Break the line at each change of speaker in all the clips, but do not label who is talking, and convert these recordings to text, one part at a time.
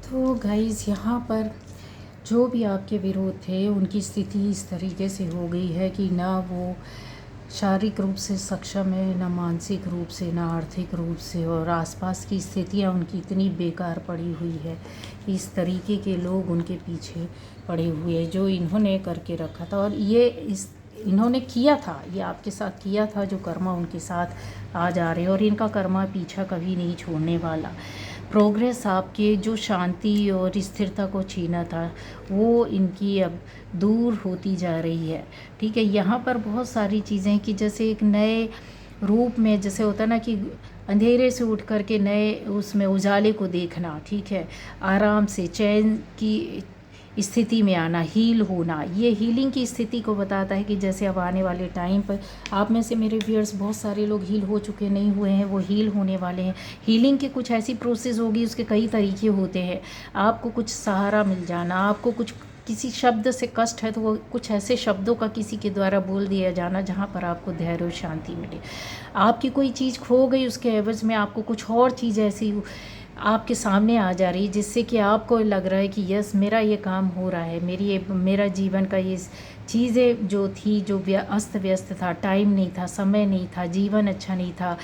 तो गाइज़ यहाँ पर जो भी आपके विरोध थे उनकी स्थिति इस तरीके से हो गई है कि ना वो शारीरिक रूप से सक्षम है, ना मानसिक रूप से, ना आर्थिक रूप से, और आसपास की स्थितियाँ उनकी इतनी बेकार पड़ी हुई है कि इस तरीके के लोग उनके पीछे पड़े हुए हैं जो इन्होंने करके रखा था। और इन्होंने किया था, ये आपके साथ किया था, जो कर्मा उनके साथ आ जा रहे हैं और इनका कर्मा पीछा कभी नहीं छोड़ने वाला। प्रोग्रेस आपके जो शांति और स्थिरता को छीना था वो इनकी अब दूर होती जा रही है। ठीक है, यहाँ पर बहुत सारी चीज़ें कि जैसे एक नए रूप में, जैसे होता है ना कि अंधेरे से उठ कर के नए उसमें उजाले को देखना, ठीक है, आराम से चैन की स्थिति में आना, हील होना, ये हीलिंग की स्थिति को बताता है कि जैसे अब आने वाले टाइम पर आप में से मेरे व्यूअर्स बहुत सारे लोग हील हो चुके नहीं हुए हैं, वो हील होने वाले हैं। हीलिंग की कुछ ऐसी प्रोसेस होगी, उसके कई तरीके होते हैं। आपको कुछ सहारा मिल जाना, आपको कुछ किसी शब्द से कष्ट है तो वो कुछ ऐसे शब्दों का किसी के द्वारा बोल दिया जाना जहाँ पर आपको धैर्य और शांति मिले। आपकी कोई चीज़ खो गई, उसके एवज़ में आपको कुछ और चीज़ ऐसी आपके सामने आ जा रही जिससे कि आपको लग रहा है कि यस मेरा ये काम हो रहा है, मेरा जीवन का ये चीज़ें जो थी, जो अस्त व्यस्त था, टाइम नहीं था, समय नहीं था, जीवन अच्छा नहीं था,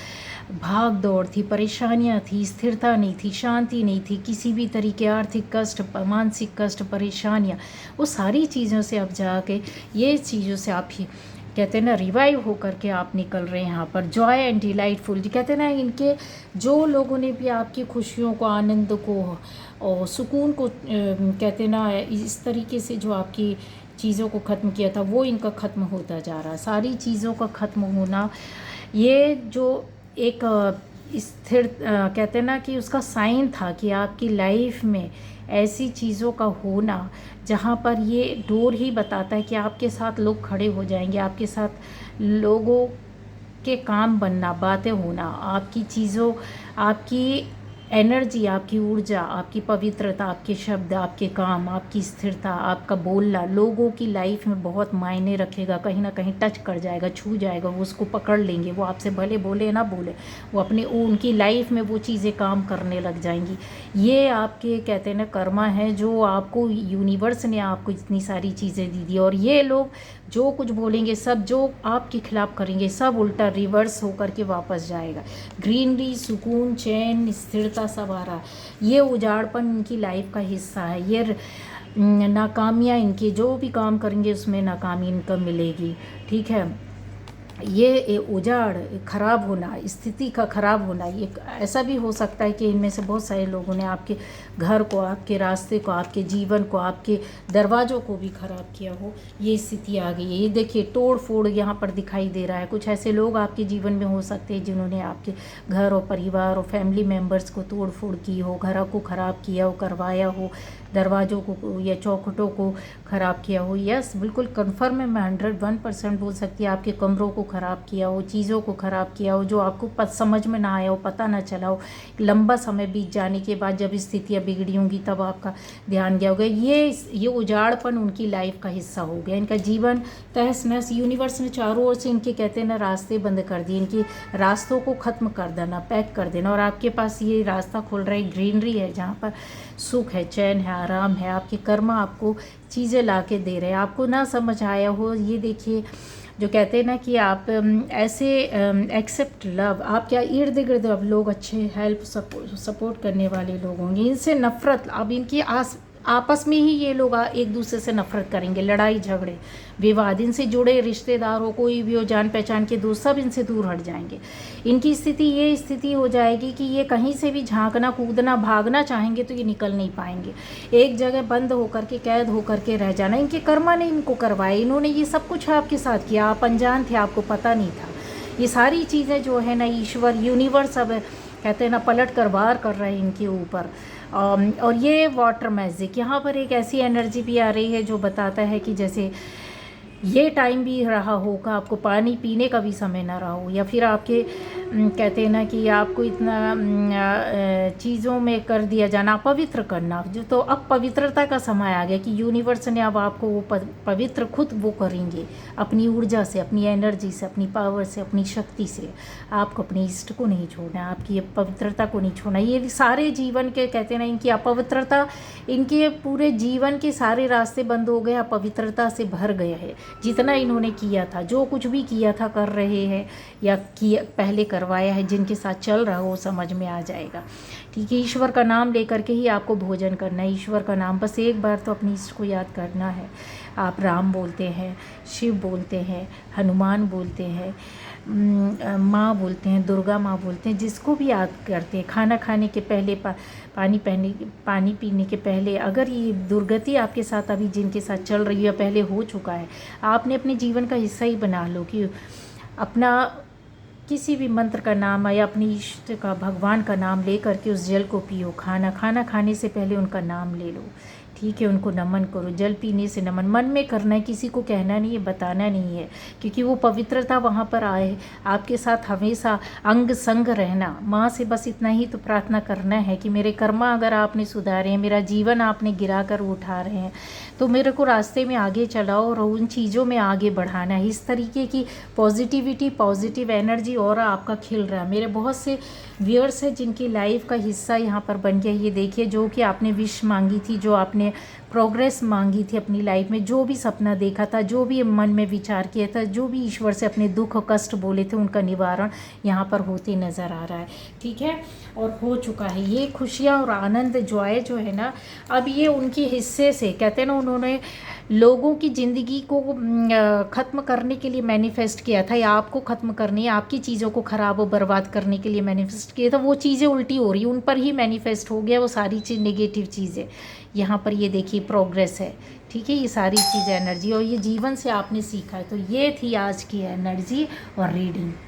भाग दौड़ थी, परेशानियां थी, स्थिरता नहीं थी, शांति नहीं थी, किसी भी तरीके आर्थिक कष्ट, मानसिक कष्ट, परेशानियां, वो सारी चीज़ों से अब जाके ये चीज़ों से आप ही कहते हैं ना रिवाइव होकर के आप निकल रहे हैं यहाँ पर जॉय एंड डिलाइटफुल। कहते हैं ना इनके जो लोगों ने भी आपकी खुशियों को, आनंद को और सुकून को कहते हैं ना इस तरीके से जो आपकी चीज़ों को ख़त्म किया था वो इनका ख़त्म होता जा रहा है। सारी चीज़ों का ख़त्म होना ये जो एक स्थिर कहते हैं ना कि उसका साइन था कि आपकी लाइफ में ऐसी चीज़ों का होना जहाँ पर ये डोर ही बताता है कि आपके साथ लोग खड़े हो जाएंगे, आपके साथ लोगों के काम बनना, बातें होना, आपकी चीज़ों, आपकी एनर्जी, आपकी ऊर्जा, आपकी पवित्रता, आपके शब्द, आपके काम, आपकी स्थिरता, आपका बोलना लोगों की लाइफ में बहुत मायने रखेगा, कहीं ना कहीं टच कर जाएगा, छू जाएगा, वो उसको पकड़ लेंगे, वो आपसे भले बोले ना बोले, वो उनकी लाइफ में वो चीज़ें काम करने लग जाएंगी। ये आपके कहते हैं ना कर्मा है जो आपको यूनिवर्स ने आपको इतनी सारी चीज़ें दी दी, और ये लोग जो कुछ बोलेंगे, सब जो आपके खिलाफ करेंगे, सब उल्टा रिवर्स होकर के वापस जाएगा। ग्रीनरी, सुकून, चैन, स्थिरता सब आ रहा है। ये उजाड़पन इनकी लाइफ का हिस्सा है। ये नाकामियाँ, इनके जो भी काम करेंगे उसमें नाकामी इनको मिलेगी। ठीक है, ये उजाड़, ख़राब होना, स्थिति का ख़राब होना, ये ऐसा भी हो सकता है कि इनमें से बहुत सारे लोगों ने आपके घर को, आपके रास्ते को, आपके जीवन को, आपके दरवाज़ों को भी ख़राब किया हो। ये स्थिति आ गई है। ये देखिए तोड़ फोड़ यहाँ पर दिखाई दे रहा है। कुछ ऐसे लोग आपके जीवन में हो सकते हैं जिन्होंने आपके घर और परिवार और फैमिली मेम्बर्स को तोड़ फोड़ की हो, घरों को ख़राब किया हो, करवाया हो, दरवाज़ों को या चौखटों को ख़राब किया हो। यस, बिल्कुल कन्फर्म है, मैं 101% बोल सकती है। आपके कमरों को ख़राब किया हो, चीज़ों को ख़राब किया हो, जो आपको समझ में ना आया हो, पता ना चला हो। लंबा समय बीत जाने के बाद जब स्थितियाँ बिगड़ी होंगी तब आपका ध्यान गया होगा। ये उजाड़पन उनकी लाइफ का हिस्सा हो गया। इनका जीवन तहस नहस, यूनिवर्स ने चारों ओर से इनके कहते हैं ना रास्ते बंद कर दिए, इनके रास्तों को ख़त्म कर देना, पैक कर देना, और आपके पास ये रास्ता खुल रहा है, ग्रीनरी है जहाँ पर सुख है, चैन है, आराम है। आपके कर्म आपको चीज़ें ला के दे रहे हैं। आपको ना समझ आया हो, ये देखिए जो कहते हैं ना कि आप ऐसे एक्सेप्ट लव, आप क्या इर्द गिर्द अब लोग अच्छे हेल्प सपोर्ट करने वाले लोग होंगे। इनसे नफ़रत, अब इनकी आपस में ही ये लोग एक दूसरे से नफरत करेंगे, लड़ाई झगड़े विवाद, इनसे जुड़े रिश्तेदार हो, कोई भी हो, जान पहचान के दोस्त, सब इनसे दूर हट जाएंगे। इनकी स्थिति ये स्थिति हो जाएगी कि ये कहीं से भी झांकना, कूदना, भागना चाहेंगे तो ये निकल नहीं पाएंगे। एक जगह बंद होकर के, कैद होकर के रह जाना। इनके कर्मा ने इनको करवाए, इन्होंने ये सब कुछ आपके साथ किया, आप अनजान थे, आपको पता नहीं था। ये सारी चीज़ें जो है ना ईश्वर, यूनिवर्स अब कहते हैं ना पलट कर वार कर रहे हैं इनके ऊपर। और ये वाटर मैजिक, यहाँ पर एक ऐसी एनर्जी भी आ रही है जो बताता है कि जैसे ये टाइम भी रहा होगा, आपको पानी पीने का भी समय ना रहा हो, या फिर आपके कहते हैं ना कि आपको इतना चीज़ों में कर दिया जाना, पवित्र करना, जो तो अब पवित्रता का समय आ गया कि यूनिवर्स ने अब आपको वो पवित्र खुद वो करेंगे अपनी ऊर्जा से, अपनी एनर्जी से, अपनी पावर से, अपनी शक्ति से। आपको अपने इष्ट को नहीं छोड़ना, आपकी पवित्रता को नहीं छोड़ना। ये सारे जीवन के कहते हैं ना, इनकी अपवित्रता, इनके पूरे जीवन के सारे रास्ते बंद हो गए, अपवित्रता से भर गए हैं। जितना इन्होंने किया था, जो कुछ भी किया था, कर रहे हैं या किया पहले करवाया है, जिनके साथ चल रहा हो, वो समझ में आ जाएगा। ठीक है, ईश्वर का नाम लेकर के ही आपको भोजन करना है। ईश्वर का नाम बस एक बार तो अपनी इष्ट को याद करना है। आप राम बोलते हैं, शिव बोलते हैं, हनुमान बोलते हैं, माँ बोलते हैं, दुर्गा माँ बोलते हैं, जिसको भी याद करते हैं। खाना खाने के पहले, पानी पीने के पहले, अगर ये दुर्गति आपके साथ अभी जिनके साथ चल रही है, पहले हो चुका है, आपने अपने जीवन का हिस्सा ही बना लो कि अपना किसी भी मंत्र का नाम या अपनी इष्ट का, भगवान का नाम ले करके उस जल को पियो। खाना खाने से पहले उनका नाम ले लो। ठीक है, उनको नमन करो। जल पीने से नमन मन में करना है, किसी को कहना नहीं है, बताना नहीं है, क्योंकि वो पवित्रता वहाँ पर आए, आपके साथ हमेशा अंग संग रहना। माँ से बस इतना ही तो प्रार्थना करना है कि मेरे कर्मा अगर आपने सुधारे हैं, मेरा जीवन आपने गिरा कर उठा रहे हैं, तो मेरे को रास्ते में आगे चलाओ और उन चीज़ों में आगे बढ़ाना है। इस तरीके की पॉजिटिविटी, पॉजिटिव एनर्जी और आपका खिल रहा है। मेरे बहुत से व्यूअर्स हैं जिनकी लाइफ का हिस्सा यहाँ पर बन गया। ये देखिए, जो कि आपने विश मांगी थी, जो आपने प्रोग्रेस मांगी थी अपनी लाइफ में, जो भी सपना देखा था, जो भी मन में विचार किया था, जो भी ईश्वर से अपने दुख और कष्ट बोले थे, उनका निवारण यहाँ पर होते नज़र आ रहा है। ठीक है, और हो चुका है। ये खुशियाँ और आनंद, जॉय जो है ना, अब ये उनके हिस्से से, कहते हैं ना, उन्होंने लोगों की ज़िंदगी को ख़त्म करने के लिए मैनिफेस्ट किया था, या आपको ख़त्म करनी है, आपकी चीज़ों को ख़राब और बर्बाद करने के लिए मैनिफेस्ट किया था। वो चीज़ें उल्टी हो रही, उन पर ही मैनिफेस्ट हो गया वो सारी चीज़, नेगेटिव चीज़ें। यहाँ पर ये देखिए प्रोग्रेस है। ठीक है, ये सारी चीज़ एनर्जी, और ये जीवन से आपने सीखा है। तो ये थी आज की एनर्जी और रीडिंग।